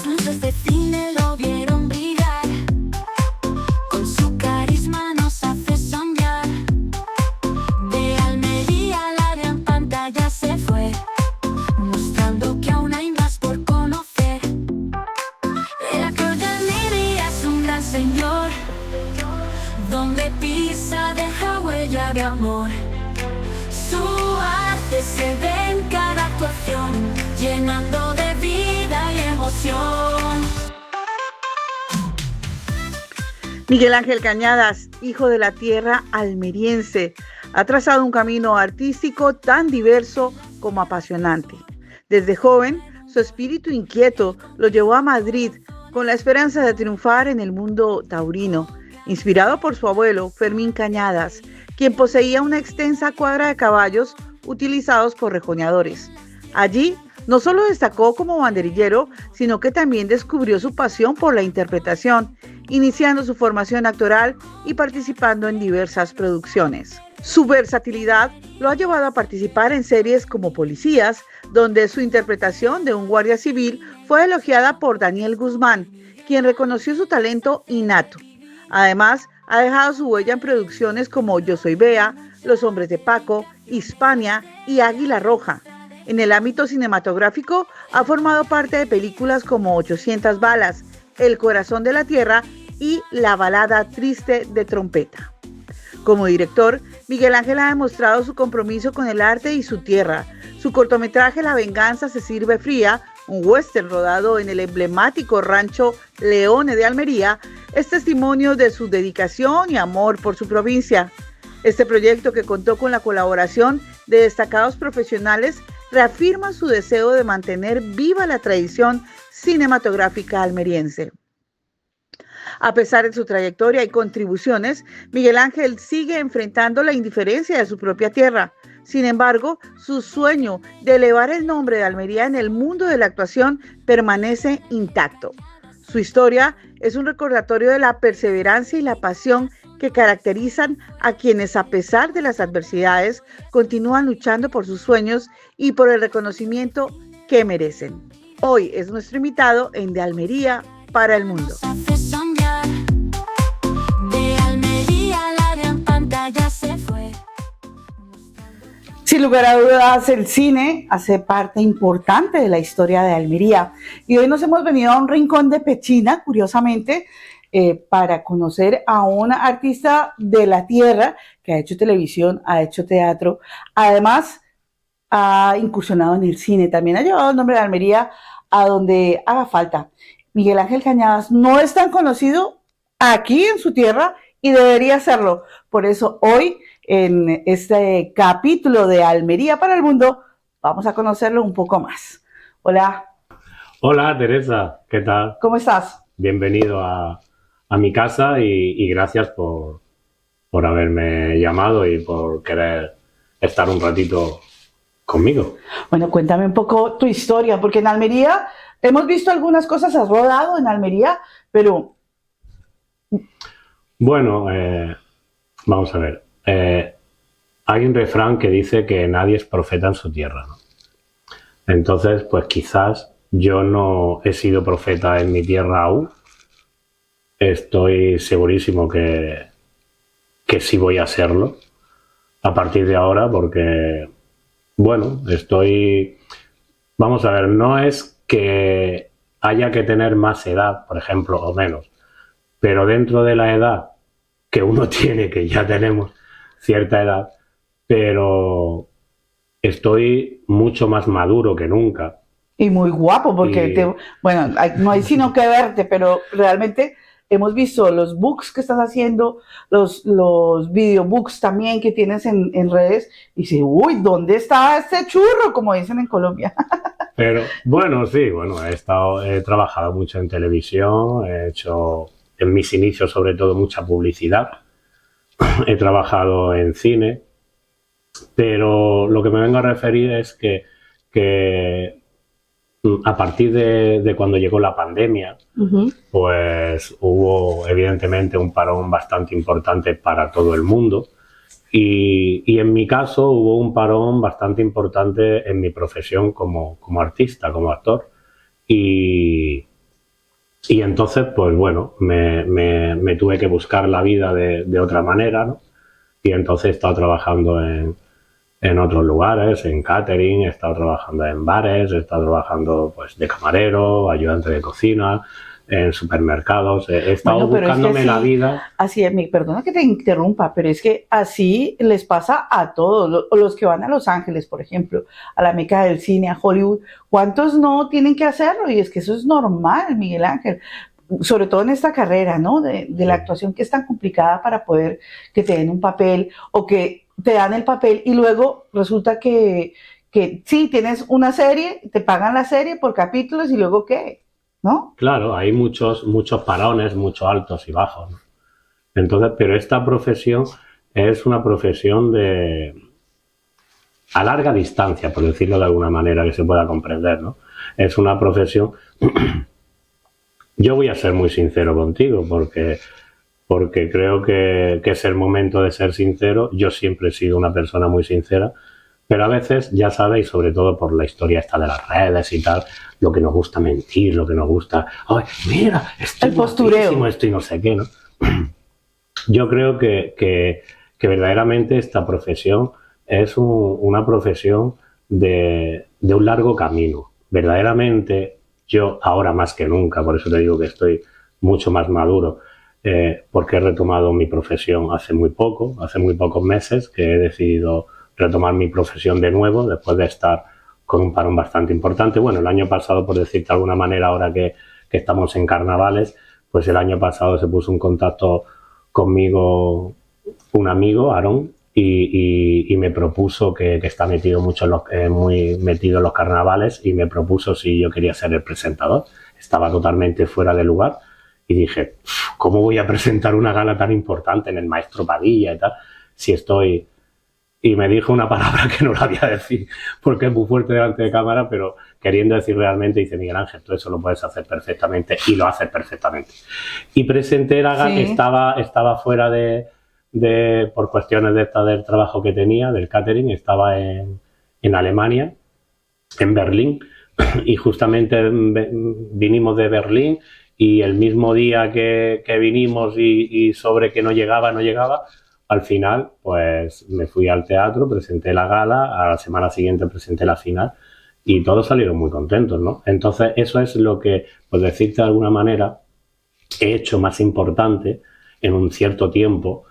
Las luces de cine lo vieron brillar, con su carisma nos hace soñar. De Almería la gran pantalla se fue, mostrando que aún hay más por conocer. El actor de Almería es un gran señor, donde pisa deja huella de amor. Su arte se ve en cada actuación, llenando de vida y emoción. Miguel Ángel Cañadas, hijo de la tierra almeriense, ha trazado un camino artístico tan diverso como apasionante. Desde joven, su espíritu inquieto lo llevó a Madrid con la esperanza de triunfar en el mundo taurino, inspirado por su abuelo, Fermín Cañadas, quien poseía una extensa cuadra de caballos utilizados por rejoneadores. Allí, no solo destacó como banderillero, sino que también descubrió su pasión por la interpretación, iniciando su formación actoral y participando en diversas producciones. Su versatilidad lo ha llevado a participar en series como Policías, donde su interpretación de un guardia civil fue elogiada por Daniel Guzmán, quien reconoció su talento innato. Además, ha dejado su huella en producciones como Yo soy Bea, Los hombres de Paco, Hispania y Águila Roja. En el ámbito cinematográfico, ha formado parte de películas como 800 balas, El corazón de la tierra y La balada triste de trompeta. Como director, Miguel Ángel ha demostrado su compromiso con el arte y su tierra. Su cortometraje La venganza se sirve fría, un western rodado en el emblemático rancho Leone de Almería, es testimonio de su dedicación y amor por su provincia. Este proyecto, que contó con la colaboración de destacados profesionales, reafirma su deseo de mantener viva la tradición cinematográfica almeriense. A pesar de su trayectoria y contribuciones, Miguel Ángel sigue enfrentando la indiferencia de su propia tierra. Sin embargo, su sueño de elevar el nombre de Almería en el mundo de la actuación permanece intacto. Su historia es un recordatorio de la perseverancia y la pasión que caracterizan a quienes, a pesar de las adversidades, continúan luchando por sus sueños y por el reconocimiento que merecen. Hoy es nuestro invitado en De Almería para el Mundo. Sin lugar a dudas, el cine hace parte importante de la historia de Almería. Y hoy nos hemos venido a un rincón de Pechina, curiosamente, para conocer a una artista de la tierra que ha hecho televisión, ha hecho teatro. Además, ha incursionado en el cine. También ha llevado el nombre de Almería a donde haga falta. Miguel Ángel Cañadas no es tan conocido aquí en su tierra y debería serlo. Por eso hoy, en este capítulo de Almería para el Mundo, vamos a conocerlo un poco más. Hola. Hola, Teresa, ¿qué tal? ¿Cómo estás? Bienvenido a mi casa y gracias por haberme llamado y por querer estar un ratito conmigo. Bueno, cuéntame un poco tu historia, porque en Almería hemos visto algunas cosas, has rodado en Almería, pero... Bueno, vamos a ver. Hay un refrán que dice que nadie es profeta en su tierra, ¿no? Entonces, pues quizás yo no he sido profeta en mi tierra aún. Estoy segurísimo que sí voy a serlo a partir de ahora, porque, bueno, vamos a ver, no es que haya que tener más edad, por ejemplo, o menos, pero dentro de la edad que uno tiene, que ya tenemos cierta edad, pero estoy mucho más maduro que nunca. Y muy guapo, porque, bueno, no hay sino que verte, pero realmente hemos visto los books que estás haciendo, los videobooks también que tienes en redes, y dice, uy, ¿dónde está este churro? Como dicen en Colombia. Pero, bueno, sí, bueno, he trabajado mucho en televisión, he hecho en mis inicios sobre todo mucha publicidad, he trabajado en cine, pero lo que me vengo a referir es que a partir de cuando llegó la pandemia, pues hubo evidentemente un parón bastante importante para todo el mundo y en mi caso hubo un parón bastante importante en mi profesión como artista, como actor. Y Y entonces, pues bueno, me tuve que buscar la vida de otra manera, ¿no? Y entonces he estado trabajando en otros lugares, en catering, he estado trabajando en bares, he estado trabajando pues de camarero, ayudante de cocina, en supermercados, he estado Bueno, pero es que buscándome la así, vida. así es, perdona que te interrumpa, pero es que así les pasa a todos, los que van a Los Ángeles, por ejemplo, a la meca del cine, a Hollywood, ¿cuántos no tienen que hacerlo? Y es que eso es normal, Miguel Ángel, sobre todo en esta carrera, ¿no? De la actuación que es tan complicada para poder que te den un papel o que te dan el papel y luego resulta que sí, tienes una serie, te pagan la serie por capítulos y luego ¿qué? ¿No? Claro, hay muchos parones, muchos altos y bajos, ¿no? Entonces, pero esta profesión es una profesión a larga distancia, por decirlo de alguna manera que se pueda comprender, ¿no? Es una profesión. Yo voy a ser muy sincero contigo porque creo que es el momento de ser sincero. Yo siempre he sido una persona muy sincera, pero a veces, ya sabéis, sobre todo por la historia esta de las redes y tal, lo que nos gusta mentir, lo que nos gusta, ay, mira, estoy El postureo. esto y no sé qué, ¿no? Yo creo que verdaderamente esta profesión es una profesión de un largo camino. Verdaderamente, yo ahora más que nunca, por eso te digo que estoy mucho más maduro, porque he retomado mi profesión hace muy pocos meses que he decidido retomar mi profesión de nuevo después de estar con un parón bastante importante. Bueno, el año pasado, por decirte de alguna manera, ahora que estamos en carnavales, pues el año pasado se puso en contacto conmigo un amigo, Aarón, y me propuso que está metido mucho muy metido en los carnavales y me propuso si yo quería ser el presentador. Estaba totalmente fuera de lugar y dije, ¿cómo voy a presentar una gala tan importante en el Maestro Padilla y tal si estoy...? Y me dijo una palabra que no la voy a decir porque es muy fuerte delante de cámara, pero queriendo decir realmente, dice Miguel Ángel, tú eso lo puedes hacer perfectamente y lo haces perfectamente. Y presenté la gala, sí. Estaba fuera por cuestiones del trabajo que tenía, del catering, estaba en Alemania, en Berlín, y justamente vinimos de Berlín y el mismo día que vinimos y sobre que no llegaba, al final, pues me fui al teatro, presenté la gala, a la semana siguiente presenté la final y todos salieron muy contentos, ¿no? Entonces, eso es lo que, por decirte de alguna manera, he hecho más importante en un cierto tiempo,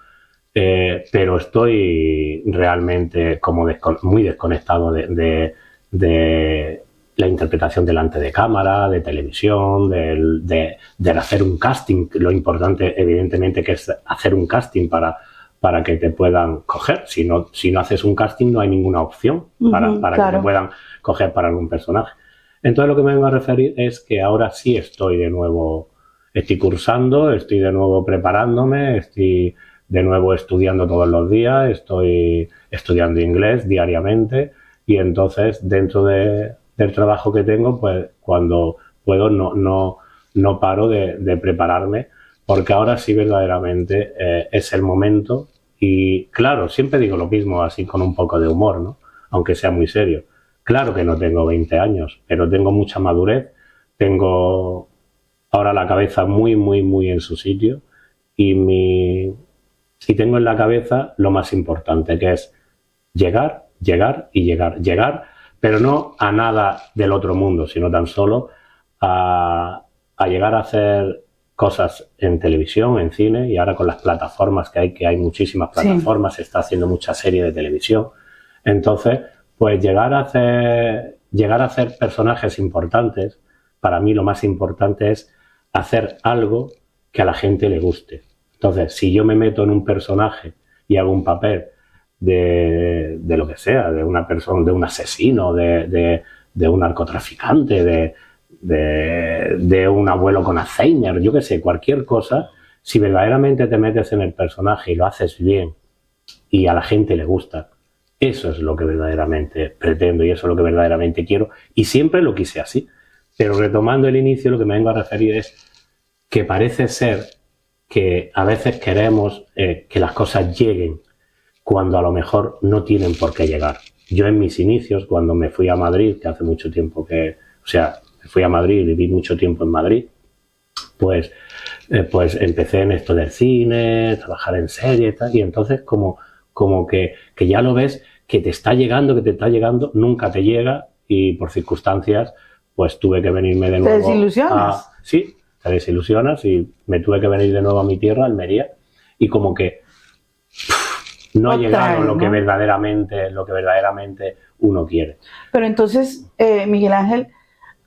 pero estoy realmente como muy desconectado de la interpretación delante de cámara, de televisión, del hacer un casting. Lo importante, evidentemente, que es hacer un casting para que te puedan coger. Si no haces un casting, no hay ninguna opción para claro, que te puedan coger para algún personaje. Entonces, lo que me vengo a referir es que ahora sí estoy cursando, estoy de nuevo preparándome, estoy de nuevo estudiando todos los días, estoy estudiando inglés diariamente y entonces, dentro del trabajo que tengo, pues cuando puedo no paro de prepararme, porque ahora sí verdaderamente es el momento. Y claro, siempre digo lo mismo así con un poco de humor, ¿no? Aunque sea muy serio. Claro que no tengo 20 años, pero tengo mucha madurez, tengo ahora la cabeza muy, muy, muy en su sitio y tengo en la cabeza lo más importante, que es llegar, pero no a nada del otro mundo, sino tan solo a llegar a hacer cosas en televisión, en cine, y ahora con las plataformas que hay muchísimas plataformas, sí. Se está haciendo mucha serie de televisión. Entonces, pues llegar a hacer personajes importantes, para mí lo más importante es hacer algo que a la gente le guste. Entonces, si yo me meto en un personaje y hago un papel de lo que sea, de una persona, de un asesino, de un narcotraficante, de un abuelo con Alzheimer, yo qué sé, cualquier cosa, si verdaderamente te metes en el personaje y lo haces bien y a la gente le gusta, eso es lo que verdaderamente pretendo y eso es lo que verdaderamente quiero y siempre lo quise así. Pero retomando el inicio, lo que me vengo a referir es que parece ser que a veces queremos que las cosas lleguen cuando a lo mejor no tienen por qué llegar. Yo en mis inicios, cuando me fui a Madrid, que hace mucho tiempo me fui a Madrid, viví mucho tiempo en Madrid, pues empecé en esto del cine, trabajar en series y tal, y entonces como que ya lo ves que te está llegando, nunca te llega, y por circunstancias pues tuve que venirme de nuevo. ¿Te desilusionas? Sí, te desilusionas, y me tuve que venir de nuevo a mi tierra, Almería, y como que no ha llegado lo que verdaderamente uno quiere. Pero entonces, Miguel Ángel,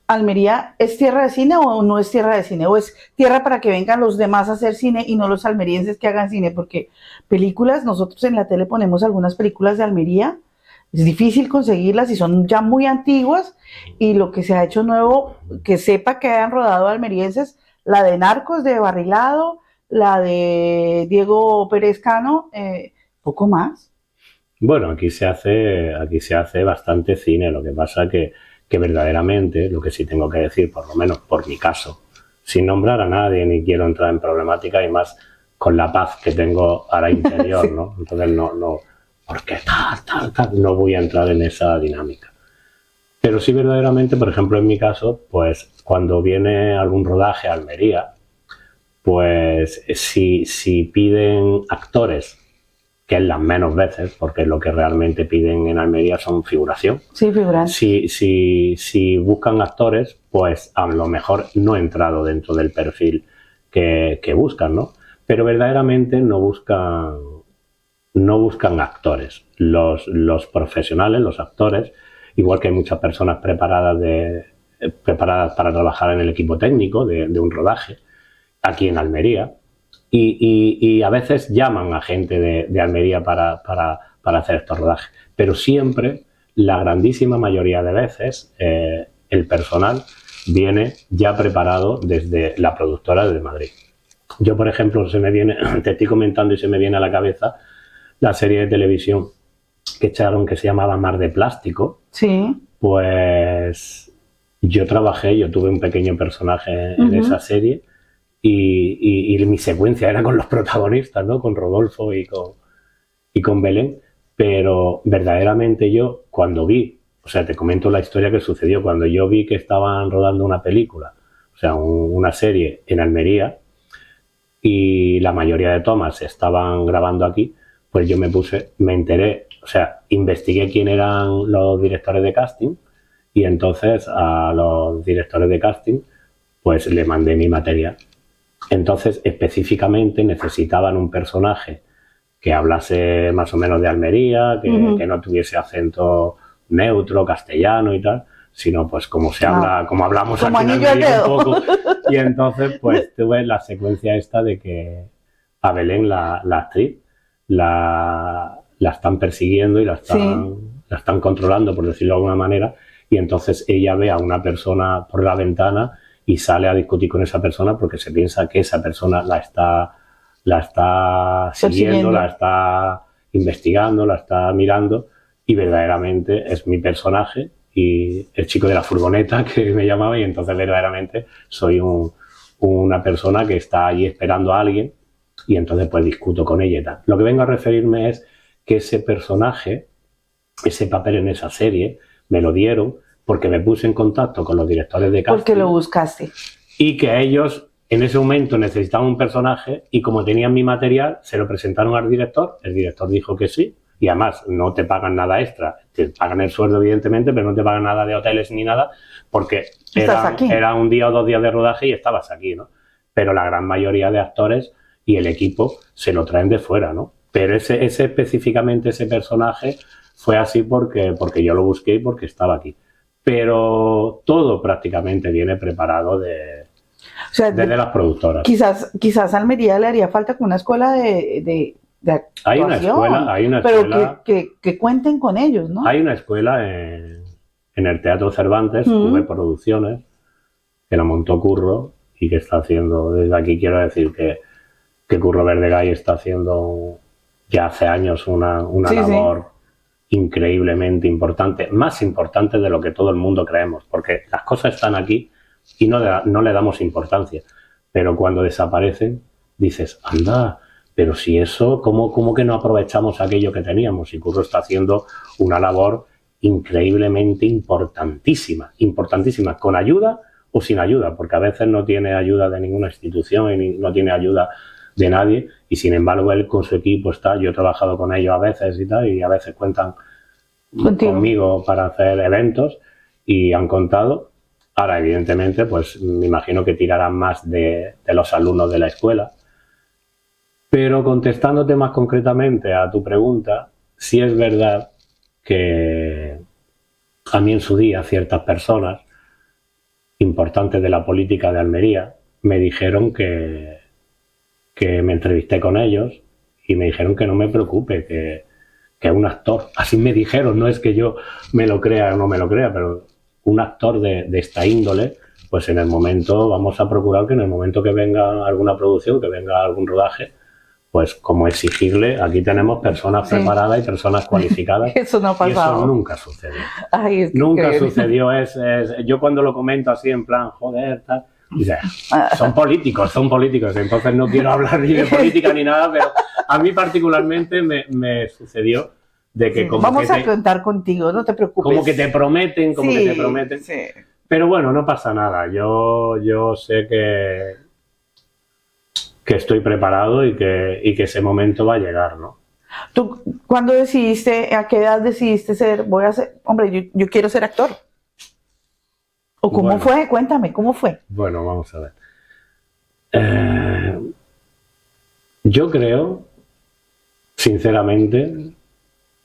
¿Almería es tierra de cine o no es tierra de cine? ¿O es tierra para que vengan los demás a hacer cine y no los almerienses que hagan cine? Porque películas, nosotros en la tele ponemos algunas películas de Almería, es difícil conseguirlas y son ya muy antiguas, y lo que se ha hecho nuevo, que sepa que hayan rodado almerienses, la de Narcos de Barrilado, la de Diego Pérez Cano, poco más. Bueno, aquí se hace bastante cine, lo que pasa que verdaderamente, lo que sí tengo que decir, por lo menos por mi caso, sin nombrar a nadie ni quiero entrar en problemática, y más con la paz que tengo ahora interior, sí. ¿No? Entonces no, porque no voy a entrar en esa dinámica. Pero sí verdaderamente, por ejemplo, en mi caso, pues cuando viene algún rodaje a Almería, pues si piden actores, que es las menos veces, porque lo que realmente piden en Almería son figuración. Sí, figurantes. Si buscan actores, pues a lo mejor no he entrado dentro del perfil que buscan, ¿no? Pero verdaderamente no buscan actores. Los profesionales, los actores, igual que hay muchas personas preparadas para trabajar en el equipo técnico de un rodaje, aquí en Almería, y a veces llaman a gente de Almería para hacer estos rodajes, pero siempre, la grandísima mayoría de veces, el personal viene ya preparado desde la productora de Madrid. Yo, por ejemplo, te estoy comentando y se me viene a la cabeza la serie de televisión que echaron, que se llamaba Mar de Plástico. Sí. Pues yo tuve un pequeño personaje en esa serie, y mi secuencia era con los protagonistas, ¿no? Con Rodolfo y con Belén, pero verdaderamente yo cuando vi, o sea, te comento la historia que sucedió, cuando yo vi que estaban rodando una película, o sea, una serie en Almería, y la mayoría de tomas se estaban grabando aquí, pues yo me enteré, o sea, investigué quién eran los directores de casting, y entonces a los directores de casting pues le mandé mi material. Entonces, específicamente necesitaban un personaje que hablase más o menos de Almería, que no tuviese acento neutro, castellano y tal, sino pues como se habla, como hablamos como aquí en Almería un poco. Y entonces pues tuve la secuencia esta de que a Belén, la actriz, la están persiguiendo y la están controlando, por decirlo de alguna manera, y entonces ella ve a una persona por la ventana y sale a discutir con esa persona porque se piensa que esa persona la está siguiendo, la está investigando, la está mirando, y verdaderamente es mi personaje y el chico de la furgoneta que me llamaba, y entonces verdaderamente soy una persona que está allí esperando a alguien, y entonces pues discuto con ella y tal. Lo que vengo a referirme es que ese personaje, ese papel en esa serie, me lo dieron porque me puse en contacto con los directores de casting. Porque lo buscaste. Y que ellos en ese momento necesitaban un personaje, y como tenían mi material, se lo presentaron al director. El director dijo que sí, y además no te pagan nada extra. Te pagan el sueldo, evidentemente, pero no te pagan nada de hoteles ni nada, porque era un día o 2 días de rodaje y estabas aquí, ¿no? Pero la gran mayoría de actores y el equipo se lo traen de fuera, ¿no? Pero específicamente ese personaje fue así porque yo lo busqué y porque estaba aquí. Pero todo prácticamente viene preparado desde las productoras. Quizás a Almería le haría falta con una escuela de actuación. Hay una escuela. Pero que cuenten con ellos, ¿no? Hay una escuela en el Teatro Cervantes, V Producciones, que la montó Curro y que está haciendo, desde aquí quiero decir que Curro Verdegay está haciendo ya hace años una labor increíblemente importante, más importante de lo que todo el mundo creemos, porque las cosas están aquí y no le damos importancia, pero cuando desaparecen dices, anda, pero si eso, ¿cómo que no aprovechamos aquello que teníamos? Y Curro está haciendo una labor increíblemente importantísima, con ayuda o sin ayuda, porque a veces no tiene ayuda de ninguna institución y no tiene ayuda de nadie, y sin embargo él con su equipo está, yo he trabajado con ellos a veces y tal, y a veces cuentan conmigo para hacer eventos y han contado. Ahora, evidentemente, pues me imagino que tirarán más de los alumnos de la escuela. Pero contestándote más concretamente a tu pregunta, sí es verdad que a mí en su día ciertas personas importantes de la política de Almería me dijeron que me entrevisté con ellos y me dijeron que no me preocupe, que un actor, así me dijeron, no es que yo me lo crea o no me lo crea, pero un actor de esta índole, pues en el momento, vamos a procurar que en el momento que venga alguna producción, que venga algún rodaje, pues como exigirle, aquí tenemos personas preparadas y personas cualificadas. Eso no ha pasado. Y eso nunca sucedió. Ay, es Nunca increíble. sucedió. Yo cuando lo comento así en plan, joder, tal, dice, son políticos, entonces no quiero hablar ni de política ni nada, pero a mí particularmente me sucedió de que como vamos que a contar contigo, no te preocupes. como que te prometen, Sí. Pero bueno, no pasa nada. Yo sé que estoy preparado y que ese momento va a llegar, ¿no? ¿Tú cuándo decidiste, a qué edad decidiste yo quiero ser actor? ¿O cómo Bueno. fue? Cuéntame, ¿cómo fue? Bueno, vamos a ver. Yo creo, sinceramente,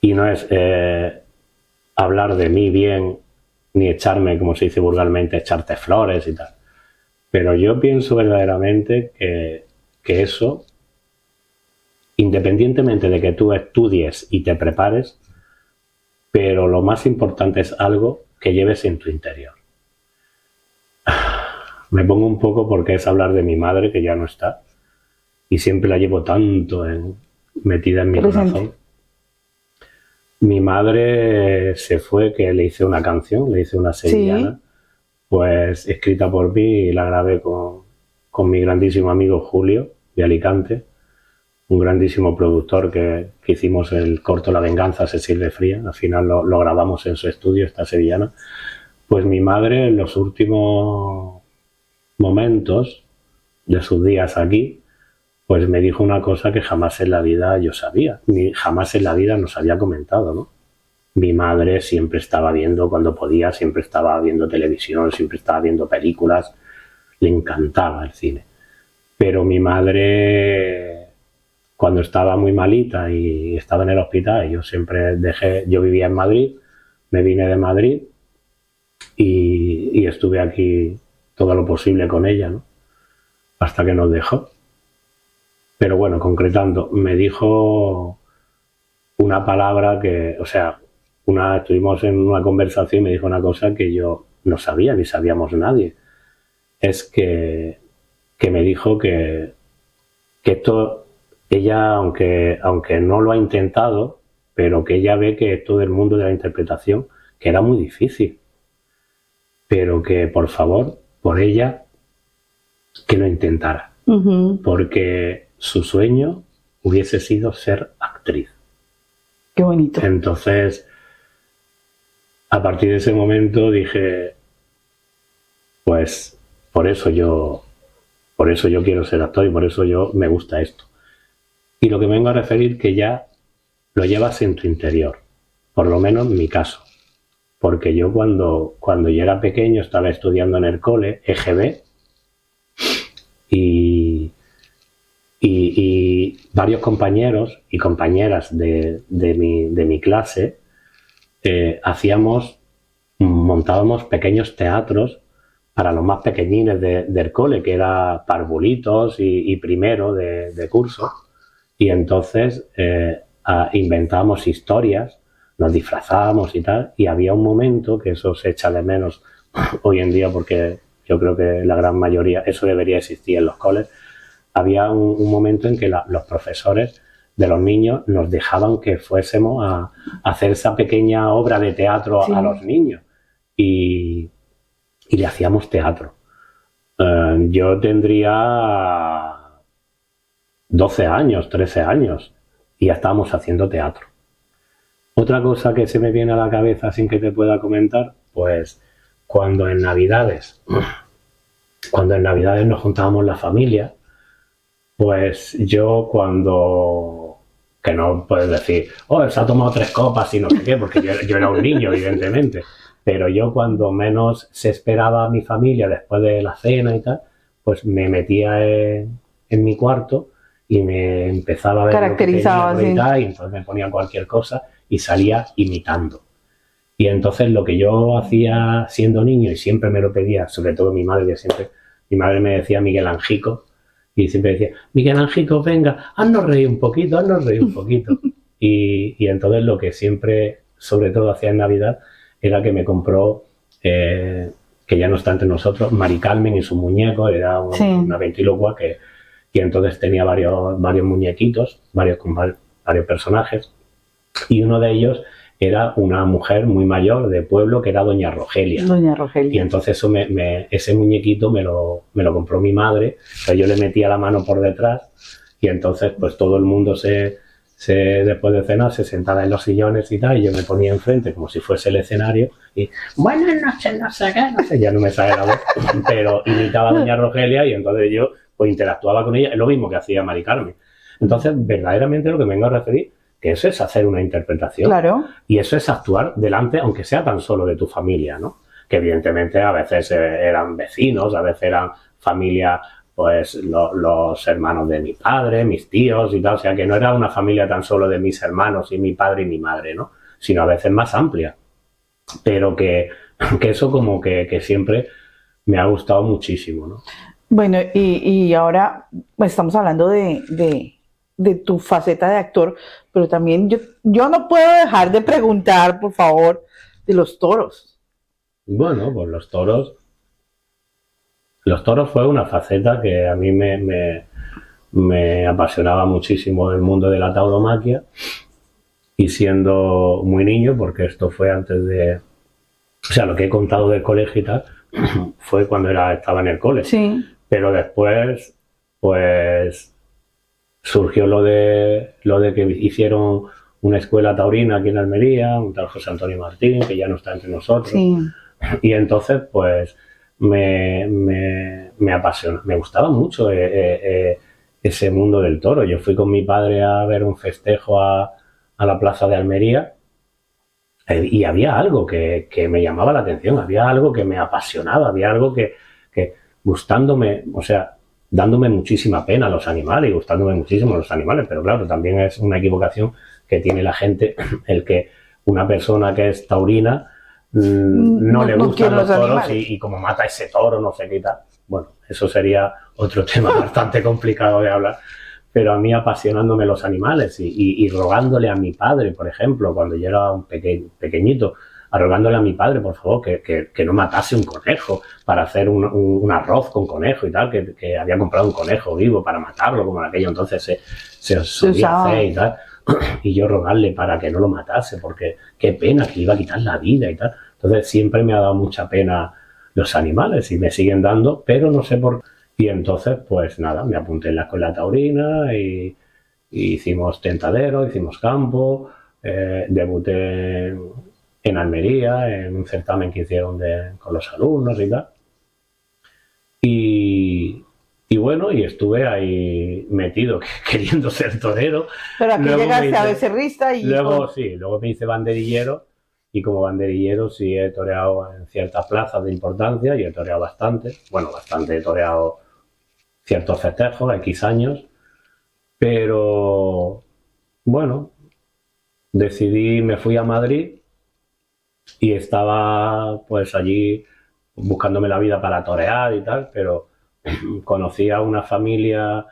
y no es hablar de mí bien, ni echarme, como se dice vulgarmente, echarte flores y tal, pero yo pienso verdaderamente que eso, independientemente de que tú estudies y te prepares, pero lo más importante es algo que lleves en tu interior. Me pongo un poco porque es hablar de mi madre, que ya no está, y siempre la llevo tanto metida en mi corazón. Mi madre se fue, que le hice una canción, le hice una sevillana, pues escrita por mí, y la grabé con mi grandísimo amigo Julio, de Alicante, un grandísimo productor que hicimos el corto La venganza se sirve fría. Al final lo grabamos en su estudio, esta sevillana. Pues mi madre, en los últimos momentos de sus días aquí, pues me dijo una cosa que jamás en la vida yo sabía, ni jamás en la vida nos había comentado, ¿no? Mi madre siempre estaba viendo, cuando podía, siempre estaba viendo televisión, siempre estaba viendo películas, le encantaba el cine. Pero mi madre, cuando estaba muy malita y estaba en el hospital, yo vivía en Madrid, me vine de Madrid y estuve aquí todo lo posible con ella, ¿no? Hasta que nos dejó. Pero bueno, concretando, me dijo una palabra estuvimos en una conversación y me dijo una cosa que yo no sabía, ni sabíamos nadie. Es que me dijo que esto, ella, aunque no lo ha intentado, pero que ella ve que esto del mundo de la interpretación, que era muy difícil. Pero que, por favor, por ella, que lo intentara. Porque su sueño hubiese sido ser actriz. Qué bonito. Entonces, a partir de ese momento dije, pues por eso yo quiero ser actor y por eso me gusta esto. Y lo que me vengo a referir que ya lo llevas en tu interior, por lo menos en mi caso. Porque yo cuando yo era pequeño estaba estudiando en el cole, EGB, y varios compañeros y compañeras de mi clase montábamos pequeños teatros para los más pequeñines del cole, que era parvulitos y primero de curso. Y entonces inventábamos historias, nos disfrazábamos y tal, y había un momento, que eso se echa de menos hoy en día porque yo creo que la gran mayoría, eso debería existir en los coles. Había un momento en que los profesores de los niños nos dejaban que fuésemos a hacer esa pequeña obra de teatro a los niños y le hacíamos teatro. Yo tendría 12 años, 13 años y ya estábamos haciendo teatro. Otra cosa que se me viene a la cabeza sin que te pueda comentar, pues cuando en Navidades cuando en Navidades nos juntábamos la familia, pues yo cuando, que no puedes decir, oh, se ha tomado 3 copas y no sé qué, porque yo era un niño, evidentemente, pero yo cuando menos se esperaba a mi familia después de la cena y tal, pues me metía en mi cuarto y me empezaba a ver lo que Caracterizaba, tenía y sí. tal, y entonces me ponía cualquier cosa y salía imitando. Y entonces lo que yo hacía siendo niño, y siempre me lo pedía, sobre todo mi madre, que siempre, mi madre me decía Miguel Angico, y siempre decía, Miguel Angico, venga, haznos reír un poquito, haznos reír un poquito. Y entonces lo que siempre, sobre todo hacía en Navidad, era que me compró, que ya no está entre nosotros, Mari Carmen y su muñeco, era Sí. una ventilocua que, y entonces tenía varios muñequitos, varios personajes, y uno de ellos era una mujer muy mayor de pueblo que era Doña Rogelia. Doña Y Rogelia. entonces eso ese muñequito me lo compró mi madre, o sea, yo le metía la mano por detrás y entonces pues todo el mundo después de cenar se sentaba en los sillones y tal, y yo me ponía enfrente como si fuese el escenario y buenas noches, no sé qué, no sé, ya no me sale la voz, pero imitaba a Doña Rogelia y entonces yo pues interactuaba con ella, es lo mismo que hacía Mari Carmen. Entonces verdaderamente lo que me vengo a referir, que eso es hacer una interpretación. Claro. Y eso es actuar delante, aunque sea tan solo de tu familia, ¿no? Que evidentemente a veces eran vecinos, a veces eran familia, pues los hermanos de mi padre, mis tíos y tal. O sea, que no era una familia tan solo de mis hermanos y mi padre y mi madre, ¿no? Sino a veces más amplia. Pero que eso como que siempre me ha gustado muchísimo, ¿no? Bueno, y ahora pues, estamos hablando de tu faceta de actor, pero también yo no puedo dejar de preguntar, por favor, de los toros. Bueno, pues los toros fue una faceta que a mí me apasionaba muchísimo el mundo de la tauromaquia, y siendo muy niño, porque esto fue antes de, o sea, lo que he contado del colegio y tal, fue cuando estaba en el cole. Sí. Pero después, pues, surgió lo de que hicieron una escuela taurina aquí en Almería, un tal José Antonio Martín, que ya no está entre nosotros. Sí. Y entonces, pues, me apasiona, me gustaba mucho ese mundo del toro. Yo fui con mi padre a ver un festejo a la plaza de Almería, y había algo que me llamaba la atención, había algo que me apasionaba, había algo que gustándome, o sea, dándome muchísima pena a los animales y gustándome muchísimo los animales, pero claro, también es una equivocación que tiene la gente, el que una persona que es taurina no le gustan los toros y como mata ese toro, no sé qué tal. Bueno, eso sería otro tema bastante complicado de hablar, pero a mí apasionándome los animales y rogándole a mi padre, por ejemplo, cuando yo era un pequeñito, rogándole a mi padre, por favor, que no matase un conejo para hacer un arroz con conejo y tal, que había comprado un conejo vivo para matarlo, como en aquello entonces se solía hacer y tal. Y yo rogarle para que no lo matase, porque qué pena, que le iba a quitar la vida y tal. Entonces siempre me ha dado mucha pena los animales y me siguen dando, pero no sé por qué. Y entonces, pues nada, me apunté en la escuela taurina y hicimos tentadero, hicimos campo, debuté en Almería, en un certamen que hicieron con los alumnos y tal. Y bueno, y estuve ahí metido queriendo ser torero. Pero aquí llegaste a becerrista y... Luego me hice banderillero, y como banderillero sí he toreado en ciertas plazas de importancia y he toreado bastante. Bueno, bastante, he toreado ciertos festejos, X años, pero bueno, me fui a Madrid y estaba pues allí buscándome la vida para torear y tal, pero conocí a una familia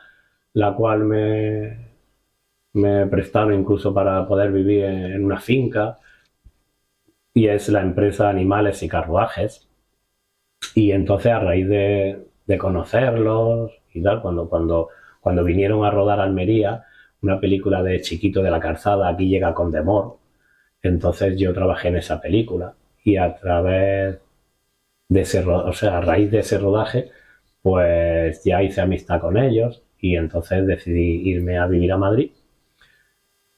la cual me prestaron incluso para poder vivir en una finca, y es la empresa Animales y Carruajes. Y entonces, a raíz de conocerlos y tal, cuando vinieron a rodar Almería, una película de Chiquito de la Calzada, Aquí llega Condemor, entonces yo trabajé en esa película, y a través de a raíz de ese rodaje, pues ya hice amistad con ellos, y entonces decidí irme a vivir a Madrid.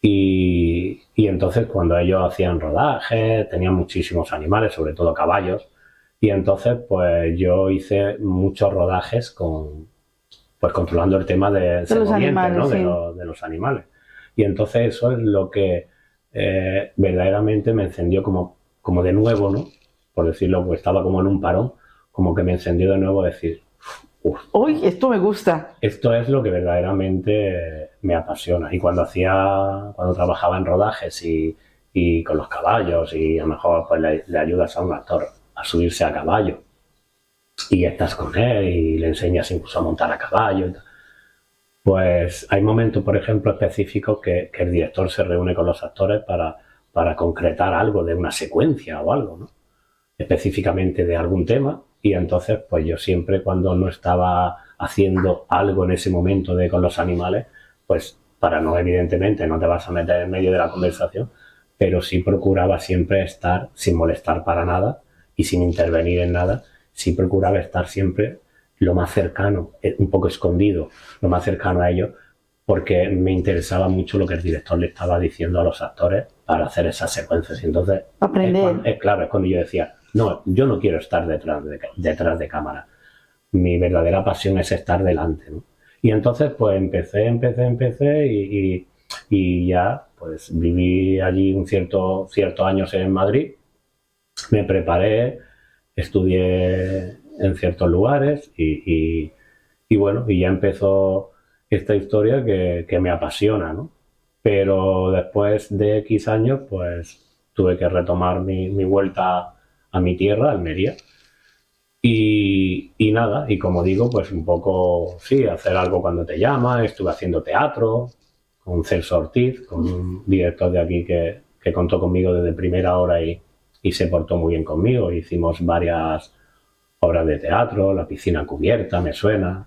Y entonces, cuando ellos hacían rodajes, tenían muchísimos animales, sobre todo caballos, Y entonces, pues yo hice muchos rodajes pues controlando el tema de los animales, ¿no? sí. De los animales. Y entonces eso es lo que verdaderamente me encendió como de nuevo, ¿no? Por decirlo, pues estaba como en un parón, como que me encendió de nuevo decir, uff, Uy, esto me gusta. esto es lo que verdaderamente me apasiona. Y cuando trabajaba en rodajes y con los caballos y a lo mejor pues le ayudas a un actor a subirse a caballo y estás con él y le enseñas incluso a montar a caballo y tal, pues hay momentos, por ejemplo, específicos que el director se reúne con los actores para concretar algo de una secuencia o algo, ¿no? Específicamente de algún tema. Y entonces, pues yo siempre cuando no estaba haciendo algo en ese momento con los animales, pues evidentemente no te vas a meter en medio de la conversación, pero sí procuraba siempre estar sin molestar para nada y sin intervenir en nada, sí procuraba estar siempre lo más cercano, un poco escondido, lo más cercano a ellos, porque me interesaba mucho lo que el director le estaba diciendo a los actores para hacer esas secuencias. Y entonces, Aprender. claro, es cuando yo decía, no, yo no quiero estar detrás de cámara. Mi verdadera pasión es estar delante, ¿no? Y entonces, pues empecé y ya, pues viví allí ciertos años en Madrid, me preparé, estudié en ciertos lugares y bueno, y ya empezó esta historia que me apasiona, ¿no? Pero después de X años, pues tuve que retomar mi vuelta a mi tierra, Almería. Y nada, y como digo, pues un poco, sí, hacer algo cuando te llama. Estuve haciendo teatro con Celso Ortiz, con un director de aquí que contó conmigo desde primera hora y se portó muy bien conmigo. Hicimos varias obras de teatro, La piscina cubierta, me suena,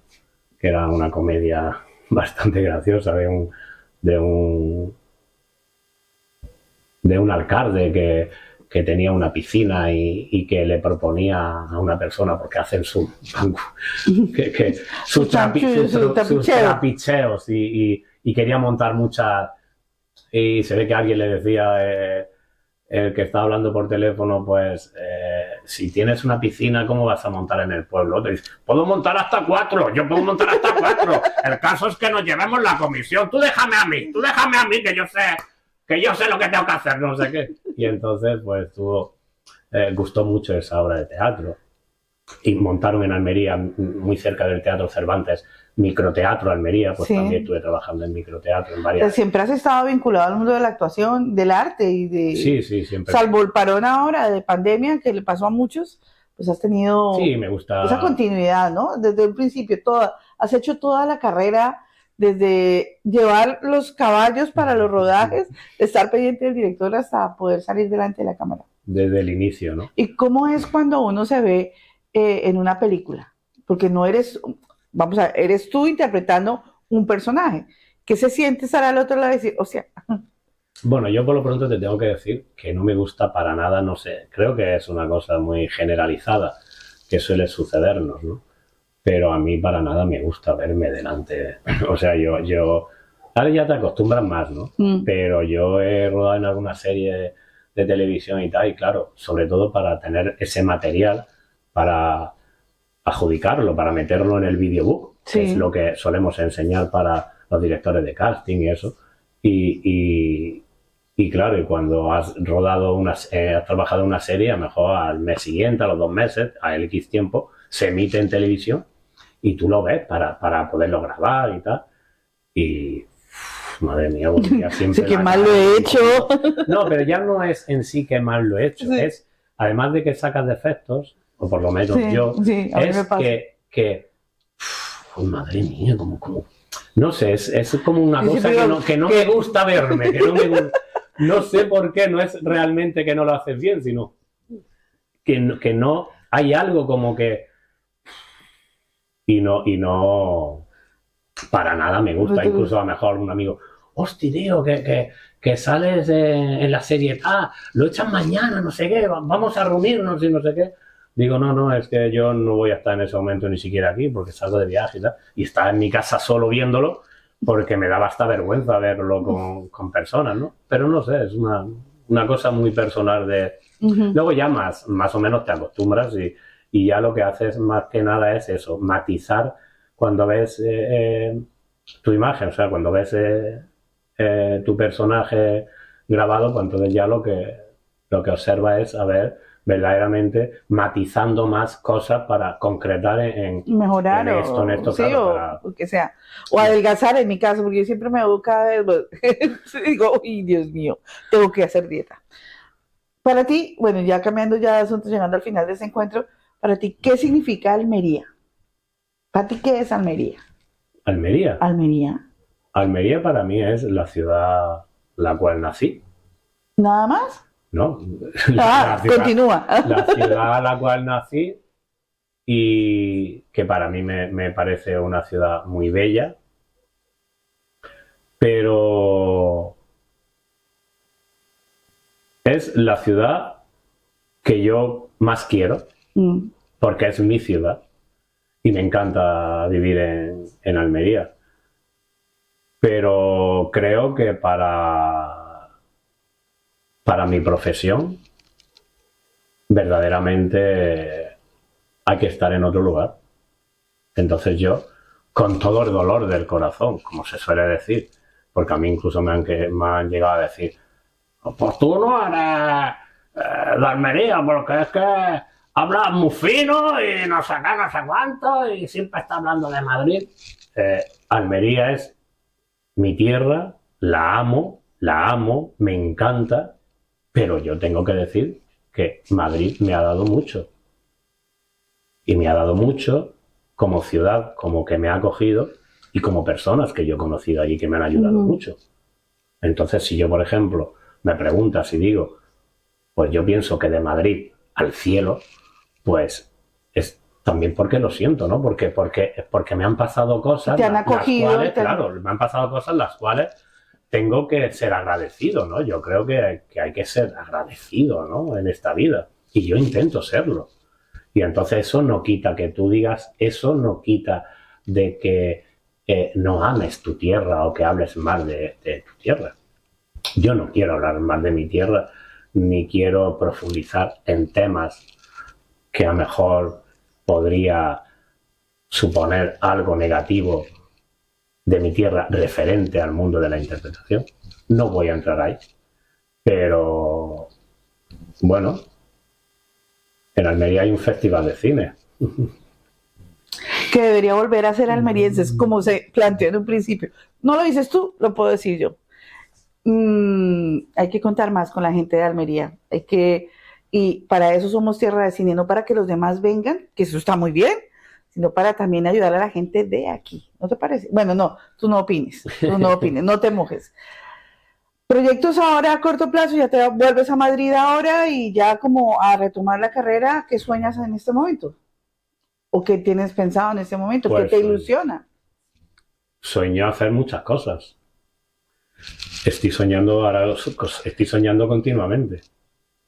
que era una comedia bastante graciosa de un alcalde que tenía una piscina y que le proponía a una persona, porque hacen sus trapicheos y quería montar muchas, y se ve que alguien le decía, el que estaba hablando por teléfono, pues si tienes una piscina, ¿cómo vas a montar en el pueblo? Te dice, puedo montar hasta 4, yo puedo montar hasta 4, el caso es que nos llevemos la comisión, tú déjame a mí, que yo sé lo que tengo que hacer, no sé qué. Y entonces, pues gustó mucho esa obra de teatro. Y montaron en Almería, muy cerca del Teatro Cervantes, Microteatro Almería, pues sí. También estuve trabajando en microteatro en varias. Siempre has estado vinculado al mundo de la actuación, del arte y de... Sí, siempre. Salvo el parón ahora de pandemia que le pasó a muchos, pues has tenido... Sí, me gusta... esa continuidad, ¿no? Desde el principio, has hecho toda la carrera, desde llevar los caballos para los rodajes, estar pendiente del director hasta poder salir delante de la cámara. Desde el inicio, ¿no? ¿Y cómo es cuando uno se ve en una película? Porque no eres, vamos a ver, eres tú interpretando un personaje. ¿Qué se siente estar al otro lado y decir, o sea... Bueno, yo por lo pronto te tengo que decir que no me gusta para nada, no sé, creo que es una cosa muy generalizada que suele sucedernos, ¿no? Pero a mí para nada me gusta verme delante. O sea, yo ahora ya te acostumbras más, ¿no? Pero yo he rodado en alguna serie de televisión y tal, y claro, sobre todo para tener ese material, para adjudicarlo, para meterlo en el videobook, sí. Que es lo que solemos enseñar para los directores de casting y eso. Y claro, y cuando has rodado has trabajado en una serie, a lo mejor al mes siguiente, a los 2 meses, a X tiempo, se emite en televisión y tú lo ves para poderlo grabar y tal. Y madre mía, volvía siempre. Sí, que mal lo he hecho. No, pero ya no es en sí que mal lo he hecho, sí. Es, además de que sacas defectos, o por lo menos sí, yo, sí, es que madre mía, como no sé, es como una cosa que no me gusta verme, que no me gusta. No sé por qué, no es realmente que no lo haces bien, sino que no hay algo como que y no para nada me gusta. Incluso a lo mejor un amigo, hostia, tío, que sales en la serie, lo echan mañana, no sé qué, vamos a reunirnos y no sé qué. Digo, no, es que yo no voy a estar en ese momento ni siquiera aquí porque salgo de viaje y tal, y estaba en mi casa solo viéndolo porque me daba hasta vergüenza verlo con personas, ¿no? Pero no sé, es una cosa muy personal de... Luego ya más o menos te acostumbras y ya lo que haces más que nada es eso, matizar cuando ves tu imagen, o sea, cuando ves tu personaje grabado, pues entonces ya lo que observa es, a ver, verdaderamente matizando más cosas para concretar mejorar en esto, sí, claro, o que sea, o adelgazar en mi caso, porque yo siempre me veo cada vez, digo, uy, Dios mío, tengo que hacer dieta. Para ti, bueno, ya cambiando ya de asunto, llegando al final de ese encuentro, para ti, ¿qué significa Almería? ¿Para ti qué es Almería? Almería. Almería. Almería para mí es la ciudad la cual nací, ¿Nada más? ¿no? Continúa. La ciudad a la cual nací y que para mí me parece una ciudad muy bella, pero es la ciudad que yo más quiero porque es mi ciudad y me encanta vivir en Almería. Pero creo que para mi profesión verdaderamente hay que estar en otro lugar. Entonces yo, con todo el dolor del corazón, como se suele decir, porque a mí incluso me han llegado a decir, pues tú no eres de Almería, porque es que hablas muy fino y no sé qué, no sé cuánto, y siempre está hablando de Madrid. Almería es mi tierra, la amo, me encanta, pero yo tengo que decir que Madrid me ha dado mucho. Y me ha dado mucho como ciudad, como que me ha acogido y como personas que yo he conocido allí que me han ayudado mucho. Entonces, si yo, por ejemplo, me preguntas y digo, pues yo pienso que de Madrid al cielo, pues es también porque lo siento, ¿no? Porque me han pasado cosas. Te han acogido. Las cuales, claro, me han pasado cosas las cuales tengo que ser agradecido, ¿no? Yo creo que hay que ser agradecido, ¿no? En esta vida. Y yo intento serlo. Y entonces eso no quita que tú digas, eso no quita de que no ames tu tierra o que hables mal de tu tierra. Yo no quiero hablar mal de mi tierra, ni quiero profundizar en temas que a lo mejor podría suponer algo negativo de mi tierra referente al mundo de la interpretación. No voy a entrar ahí. Pero, bueno, en Almería hay un festival de cine. Que debería volver a ser almerienses, como se planteó en un principio. No lo dices tú, lo puedo decir yo. Hay que contar más con la gente de Almería. Y para eso somos tierra de cine, no para que los demás vengan, que eso está muy bien, sino para también ayudar a la gente de aquí. ¿No te parece? Bueno, no, tú no opines, no te mojes. Proyectos ahora a corto plazo, ya te vuelves a Madrid ahora y ya como a retomar la carrera, ¿qué sueñas en este momento? ¿O qué tienes pensado en este momento? Pues, ¿qué te ilusiona? Sueño hacer muchas cosas. Estoy soñando continuamente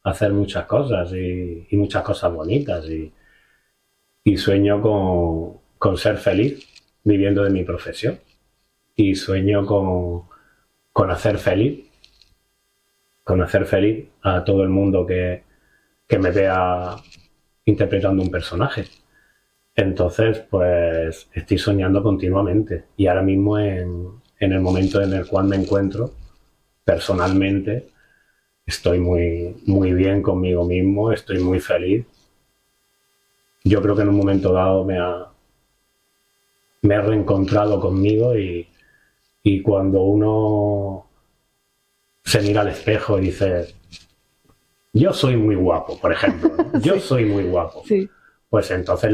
hacer muchas cosas y muchas cosas bonitas y sueño con ser feliz viviendo de mi profesión y sueño con hacer feliz a todo el mundo que me vea interpretando un personaje. Entonces, pues estoy soñando continuamente y ahora mismo en el momento en el cual me encuentro personalmente estoy muy, muy bien conmigo mismo, estoy muy feliz. Yo creo que en un momento dado me he reencontrado conmigo y cuando uno se mira al espejo y dice, yo soy muy guapo, por ejemplo, ¿no? Yo soy muy guapo. Sí. Pues entonces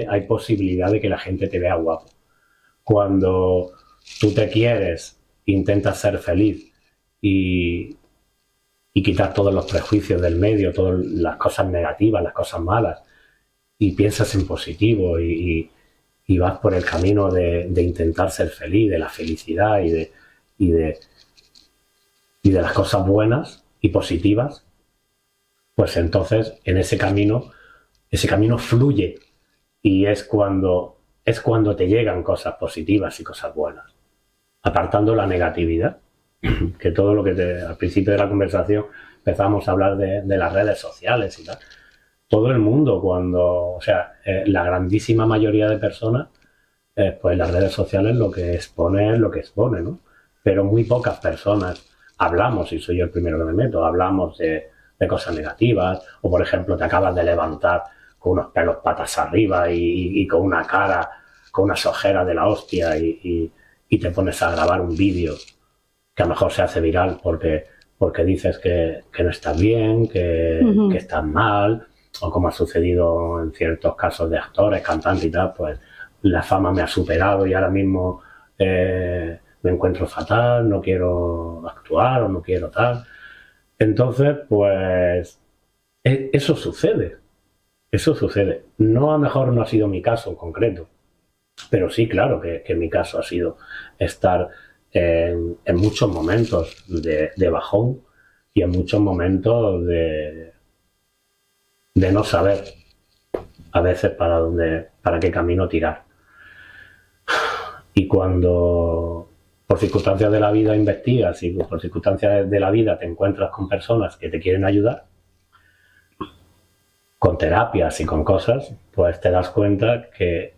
hay posibilidad de que la gente te vea guapo. Cuando tú te quieres, intentas ser feliz y quitar todos los prejuicios del medio, todas las cosas negativas, las cosas malas, y piensas en positivo y vas por el camino de intentar ser feliz, de la felicidad y de las cosas buenas y positivas, pues entonces en ese camino fluye y es cuando te llegan cosas positivas y cosas buenas, apartando la negatividad, que todo lo que al principio de la conversación empezamos a hablar de las redes sociales y tal. todo el mundo o sea, la grandísima mayoría de personas, pues las redes sociales lo que expone es lo que expone, ¿no? Pero muy pocas personas hablamos, y soy yo el primero que me meto, hablamos de cosas negativas, o por ejemplo te acabas de levantar con unos pelos patas arriba y con una cara, con unas ojeras de la hostia y te pones a grabar un vídeo que a lo mejor se hace viral porque dices que no estás bien, que estás mal, o como ha sucedido en ciertos casos de actores, cantantes y tal, pues la fama me ha superado y ahora mismo me encuentro fatal, no quiero actuar o no quiero tal. Entonces, pues eso sucede. Eso sucede. No, a lo mejor no ha sido mi caso en concreto, pero sí, claro que mi caso ha sido estar en muchos momentos de bajón y en muchos momentos de no saber a veces para qué camino tirar. Y cuando por circunstancias de la vida investigas y por circunstancias de la vida te encuentras con personas que te quieren ayudar, con terapias y con cosas, pues te das cuenta que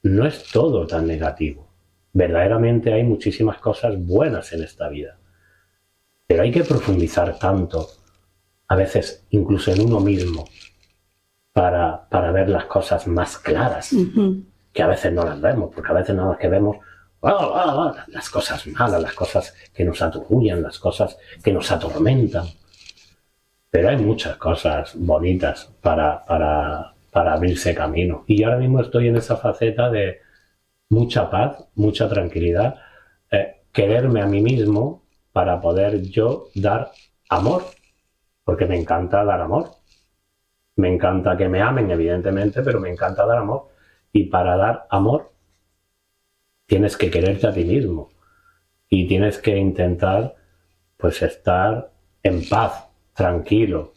no es todo tan negativo. Verdaderamente hay muchísimas cosas buenas en esta vida. Pero hay que profundizar tanto, a veces incluso en uno mismo, para ver las cosas más claras, que a veces no las vemos, porque a veces nada más que vemos las cosas malas, las cosas que nos aturullan, las cosas que nos atormentan. Pero hay muchas cosas bonitas para abrirse camino. Y yo ahora mismo estoy en esa faceta de mucha paz, mucha tranquilidad, quererme a mí mismo para poder yo dar amor, porque me encanta dar amor. Me encanta que me amen, evidentemente, pero me encanta dar amor. Y para dar amor tienes que quererte a ti mismo y tienes que intentar pues estar en paz, tranquilo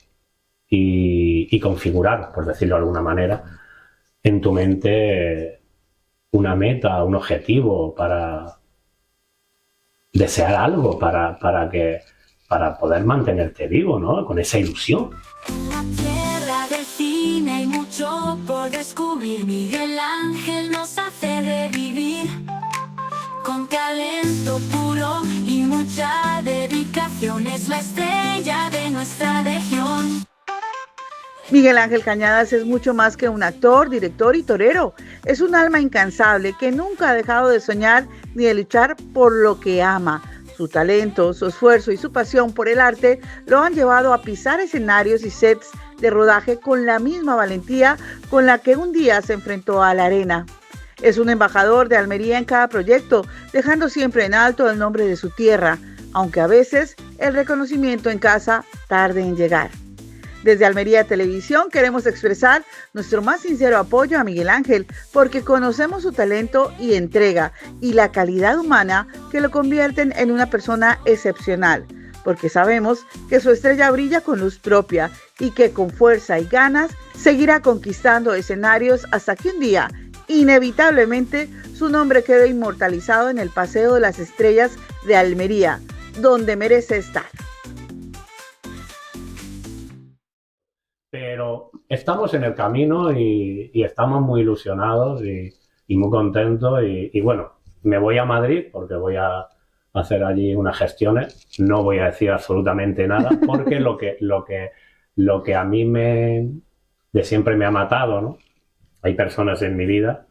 y configurar, por decirlo de alguna manera, en tu mente una meta, un objetivo para desear algo, para poder mantenerte vivo, ¿no? Con esa ilusión. En la tierra del cine hay mucho por descubrir. Miguel Ángel nos hace revivir con talento puro y mucha dedicación. Es la estrella de nuestra región. Miguel Ángel Cañadas es mucho más que un actor, director y torero. Es un alma incansable que nunca ha dejado de soñar ni de luchar por lo que ama. Su talento, su esfuerzo y su pasión por el arte lo han llevado a pisar escenarios y sets de rodaje con la misma valentía con la que un día se enfrentó a la arena. Es un embajador de Almería en cada proyecto, dejando siempre en alto el nombre de su tierra, aunque a veces el reconocimiento en casa tarde en llegar. Desde Almería Televisión queremos expresar nuestro más sincero apoyo a Miguel Ángel porque conocemos su talento y entrega y la calidad humana que lo convierten en una persona excepcional, porque sabemos que su estrella brilla con luz propia y que con fuerza y ganas seguirá conquistando escenarios hasta que un día, inevitablemente, su nombre quede inmortalizado en el Paseo de las Estrellas de Almería, donde merece estar. Pero estamos en el camino y estamos muy ilusionados y muy contentos. Y bueno, me voy a Madrid porque voy a hacer allí unas gestiones. No voy a decir absolutamente nada porque lo que a mí de siempre me ha matado, ¿no? Hay personas en mi vida,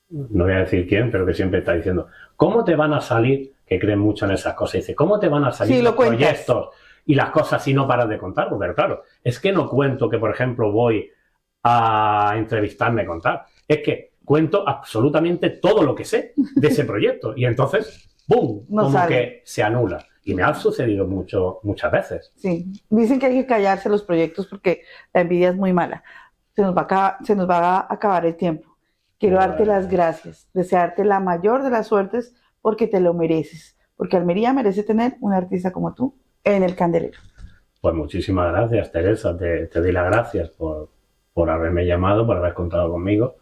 no voy a decir quién, pero que siempre está diciendo, ¿cómo te van a salir? Que creen mucho en esas cosas. Dice, ¿cómo te van a salir los proyectos y las cosas si no paras de contarlo? Pero claro, es que no cuento que, por ejemplo, voy a entrevistarme con tal. Es que cuento absolutamente todo lo que sé de ese proyecto. Y entonces, ¡bum! No como sale. que se anula. Y me ha sucedido muchas veces. Sí, dicen que hay que callarse los proyectos porque la envidia es muy mala. Se nos va a acabar el tiempo. Quiero darte las gracias, desearte la mayor de las suertes porque te lo mereces. Porque Almería merece tener un artista como tú en el candelero. Pues muchísimas gracias, Teresa. Te doy las gracias por haberme llamado, por haber contado conmigo.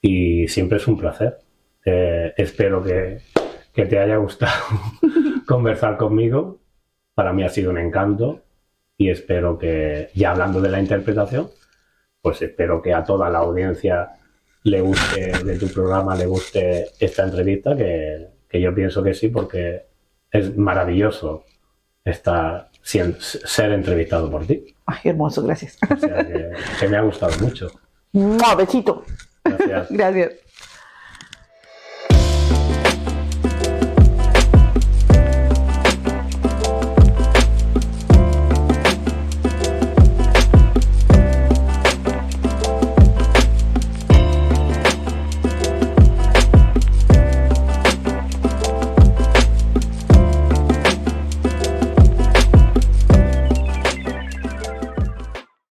Y siempre es un placer. Espero que te haya gustado conversar conmigo. Para mí ha sido un encanto y espero que, ya hablando de la interpretación, pues espero que a toda la audiencia le guste de tu programa, le guste esta entrevista, que yo pienso que sí, porque es maravilloso ser entrevistado por ti. Ay, hermoso, gracias. O sea que me ha gustado mucho. ¡Mua! Besito. Gracias. Gracias.